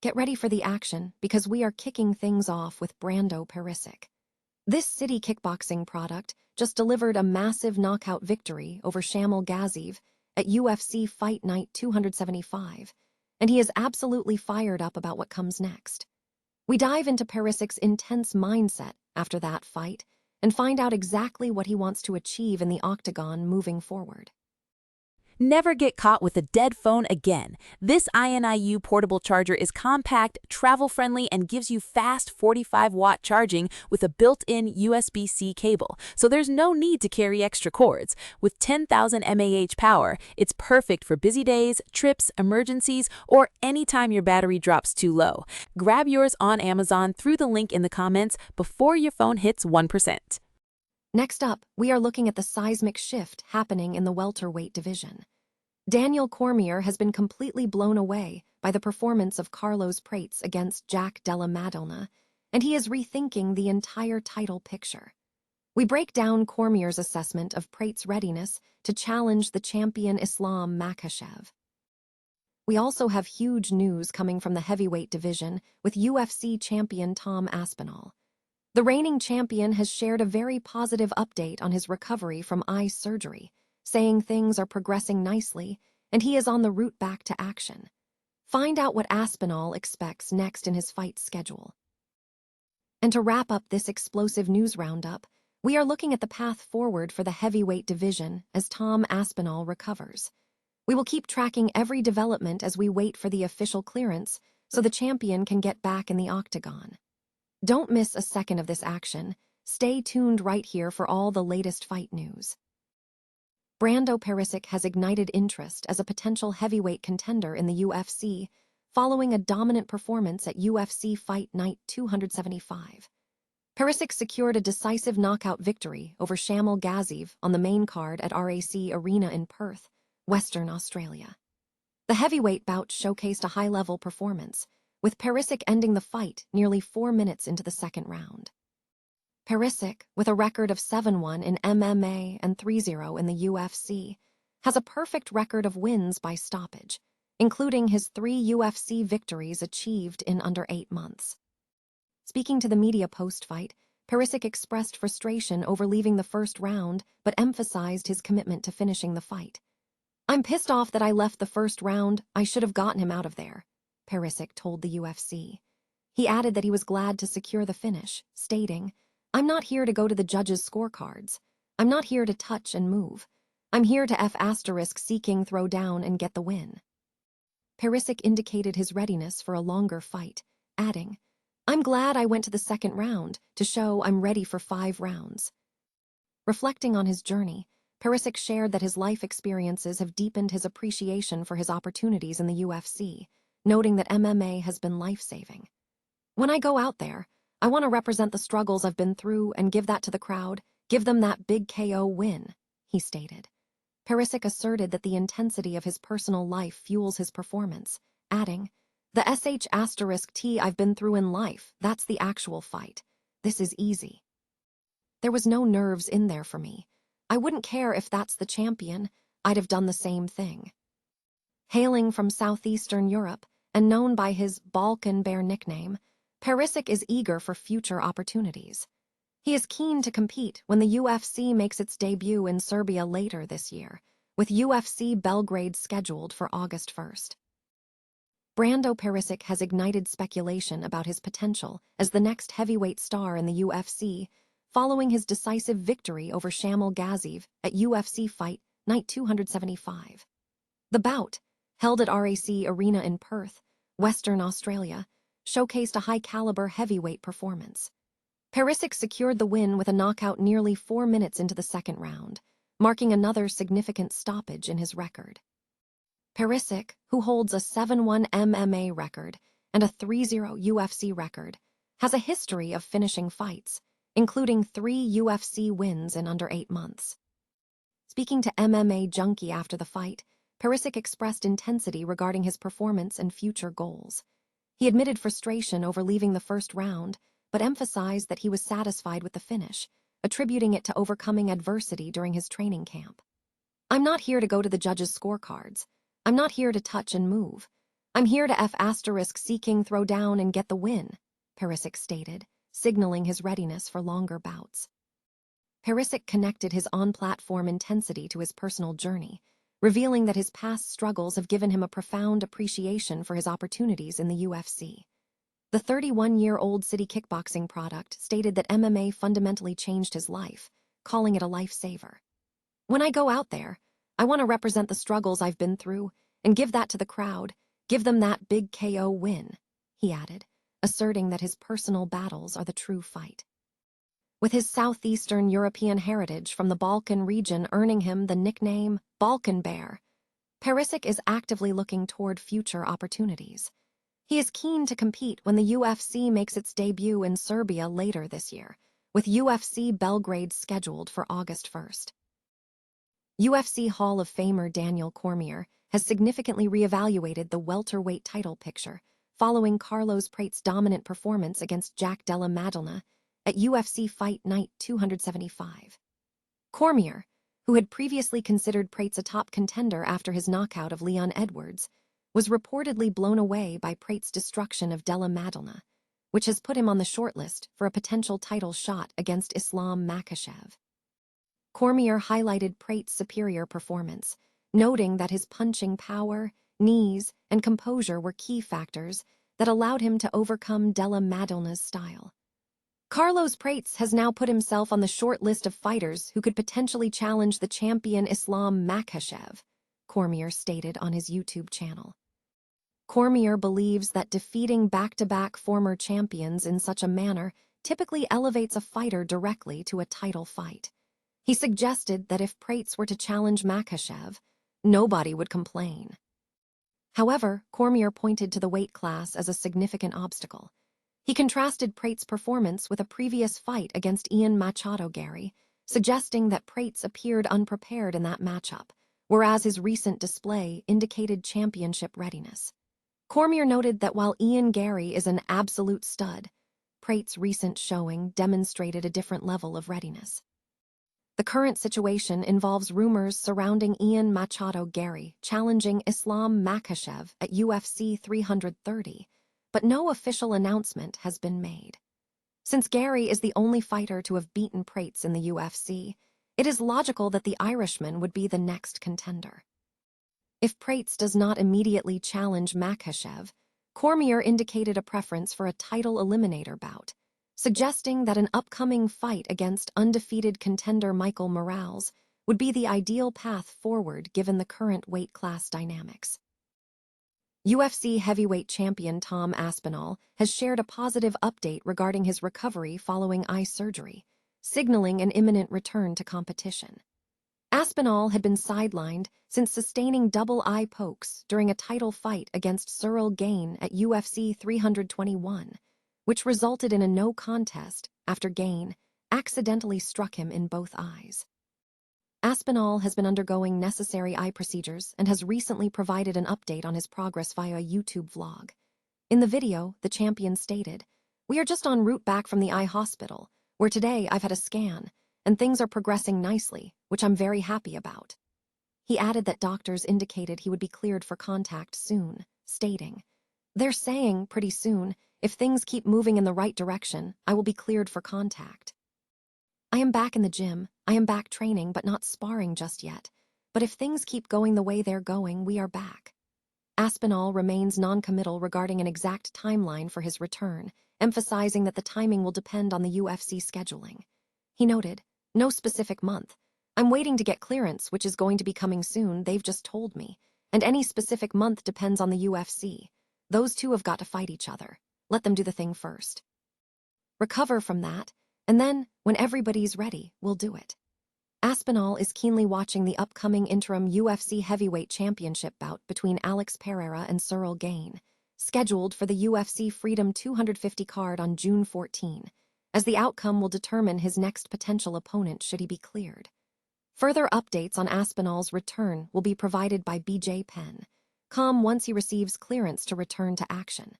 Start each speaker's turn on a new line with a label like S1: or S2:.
S1: Get ready for the action because we are kicking things off with Brando Pericic. This city kickboxing product just delivered a massive knockout victory over Shamil Gaziev at UFC Fight Night 275, and he is absolutely fired up about what comes next. We dive into Pericic's intense mindset after that fight and find out exactly what he wants to achieve in the octagon moving forward.
S2: Never get caught with a dead phone again. This INIU portable charger is compact, travel-friendly, and gives you fast 45-watt charging with a built-in USB-C cable, so there's no need to carry extra cords. With 10,000 mAh power, it's perfect for busy days, trips, emergencies, or anytime your battery drops too low. Grab yours on Amazon through the link in the comments before your phone hits 1%.
S1: Next up, we are looking at the seismic shift happening in the welterweight division. Daniel Cormier has been completely blown away by the performance of Carlos Prates against Jack Della Maddalena, and he is rethinking the entire title picture. We break down Cormier's assessment of Prates' readiness to challenge the champion Islam Makhachev. We also have huge news coming from the heavyweight division with UFC Champion Tom Aspinall. The reigning champion has shared a very positive update on his recovery from eye surgery, saying things are progressing nicely and he is on the route back to action. Find out what Aspinall expects next in his fight schedule. And to wrap up this explosive news roundup, we are looking at the path forward for the heavyweight division as Tom Aspinall recovers. We will keep tracking every development as we wait for the official clearance so the champion can get back in the octagon. Don't miss a second of this action. Stay tuned right here for all the latest fight news. Brando Pericic has ignited interest as a potential heavyweight contender in the UFC, following a dominant performance at UFC Fight Night 275. Pericic secured a decisive knockout victory over Shamil Gaziev on the main card at RAC Arena in Perth, Western Australia. The heavyweight bout showcased a high-level performance, with Pericic ending the fight nearly 4 minutes into the second round. Pericic, with a record of 7-1 in MMA and 3-0 in the UFC, has a perfect record of wins by stoppage, including his 3 UFC victories achieved in under 8 months. Speaking to the media post-fight, Pericic expressed frustration over leaving the first round but emphasized his commitment to finishing the fight. "I'm pissed off that I left the first round. I should have gotten him out of there," Pericic told the UFC. He added that he was glad to secure the finish, stating, "I'm not here to go to the judges' scorecards. I'm not here to touch and move. I'm here to F***seeking throw down and get the win." Pericic indicated his readiness for a longer fight, adding, "I'm glad I went to the second round to show I'm ready for 5 rounds." Reflecting on his journey, Pericic shared that his life experiences have deepened his appreciation for his opportunities in the UFC, noting that MMA has been life-saving. "When I go out there, I want to represent the struggles I've been through and give that to the crowd, give them that big KO win," he stated. Pericic asserted that the intensity of his personal life fuels his performance, adding, "The *T I've been through in life, that's the actual fight. This is easy. There was no nerves in there for me. I wouldn't care if that's the champion, I'd have done the same thing." Hailing from southeastern Europe and known by his Balkan Bear nickname, Pericic is eager for future opportunities. He is keen to compete when the UFC makes its debut in Serbia later this year, with UFC Belgrade scheduled for August 1st. Brando Pericic has ignited speculation about his potential as the next heavyweight star in the UFC, following his decisive victory over Shamil Gaziev at UFC Fight Night 275. The bout, held at RAC Arena in Perth, Western Australia, showcased a high-caliber heavyweight performance. Pericic secured the win with a knockout nearly 4 minutes into the second round, marking another significant stoppage in his record. Pericic, who holds a 7-1 MMA record and a 3-0 UFC record, has a history of finishing fights, including 3 UFC wins in under 8 months. Speaking to MMA Junkie after the fight, Pericic expressed intensity regarding his performance and future goals. He admitted frustration over leaving the first round, but emphasized that he was satisfied with the finish, attributing it to overcoming adversity during his training camp. "I'm not here to go to the judges' scorecards. I'm not here to touch and move. "I'm here to F***seeking throw down and get the win," Pericic stated, signaling his readiness for longer bouts. Pericic connected his on-platform intensity to his personal journey, revealing that his past struggles have given him a profound appreciation for his opportunities in the UFC. The 31-year-old city kickboxing product stated that MMA fundamentally changed his life, calling it a lifesaver. "When I go out there, I want to represent the struggles I've been through and give that to the crowd, give them that big KO win," he added, asserting that his personal battles are the true fight. With his southeastern European heritage from the Balkan region earning him the nickname Balkan Bear, Pericic is actively looking toward future opportunities. He is keen to compete when the UFC makes its debut in Serbia later this year, with UFC Belgrade scheduled for August 1st. UFC Hall of Famer Daniel Cormier has significantly reevaluated the welterweight title picture following Carlos Prates' dominant performance against Jack Della Maddalena at UFC Fight Night 275. Cormier, who had previously considered Prates a top contender after his knockout of Leon Edwards, was reportedly blown away by Prates' destruction of Della Maddalena, which has put him on the shortlist for a potential title shot against Islam Makhachev. Cormier highlighted Prates' superior performance, noting that his punching power, knees, and composure were key factors that allowed him to overcome Della Maddalena's style. Carlos Prates has now put himself on the short list of fighters who could potentially challenge the champion Islam Makhachev, Cormier stated on his YouTube channel. Cormier believes that defeating back-to-back former champions in such a manner typically elevates a fighter directly to a title fight. He suggested that if Prates were to challenge Makhachev, nobody would complain. However, Cormier pointed to the weight class as a significant obstacle. He contrasted Prates' performance with a previous fight against Ian Machado Gary, suggesting that Prates appeared unprepared in that matchup, whereas his recent display indicated championship readiness. Cormier noted that while Ian Gary is an absolute stud, Prates' recent showing demonstrated a different level of readiness. The current situation involves rumors surrounding Ian Machado Gary challenging Islam Makhachev at UFC 330, but no official announcement has been made. Since Gary is the only fighter to have beaten Prates in the UFC, it is logical that the Irishman would be the next contender. If Prates does not immediately challenge Makhachev, Cormier indicated a preference for a title eliminator bout, suggesting that an upcoming fight against undefeated contender Michael Morales would be the ideal path forward given the current weight class dynamics. UFC heavyweight champion Tom Aspinall has shared a positive update regarding his recovery following eye surgery, signaling an imminent return to competition. Aspinall had been sidelined since sustaining double eye pokes during a title fight against Cyril Gane at UFC 321, which resulted in a no contest after Gane accidentally struck him in both eyes. Aspinall has been undergoing necessary eye procedures and has recently provided an update on his progress via a YouTube vlog. In the video, the champion stated, "We are just en route back from the eye hospital, where today I've had a scan, and things are progressing nicely, which I'm very happy about." He added that doctors indicated he would be cleared for contact soon, stating, "They're saying, pretty soon, if things keep moving in the right direction, I will be cleared for contact. I am back in the gym, I am back training but not sparring just yet, but if things keep going the way they're going, we are back." Aspinall remains non-committal regarding an exact timeline for his return, emphasizing that the timing will depend on the UFC scheduling. He noted, "No specific month. I'm waiting to get clearance, which is going to be coming soon, they've just told me, and any specific month depends on the UFC. Those two have got to fight each other. Let them do the thing first. Recover from that, and then, when everybody's ready, we'll do it." Aspinall is keenly watching the upcoming interim UFC heavyweight championship bout between Alex Pereira and Cyril Gane, scheduled for the UFC Freedom 250 card on June 14, as the outcome will determine his next potential opponent should he be cleared. Further updates on Aspinall's return will be provided by BJ Penn.com once he receives clearance to return to action.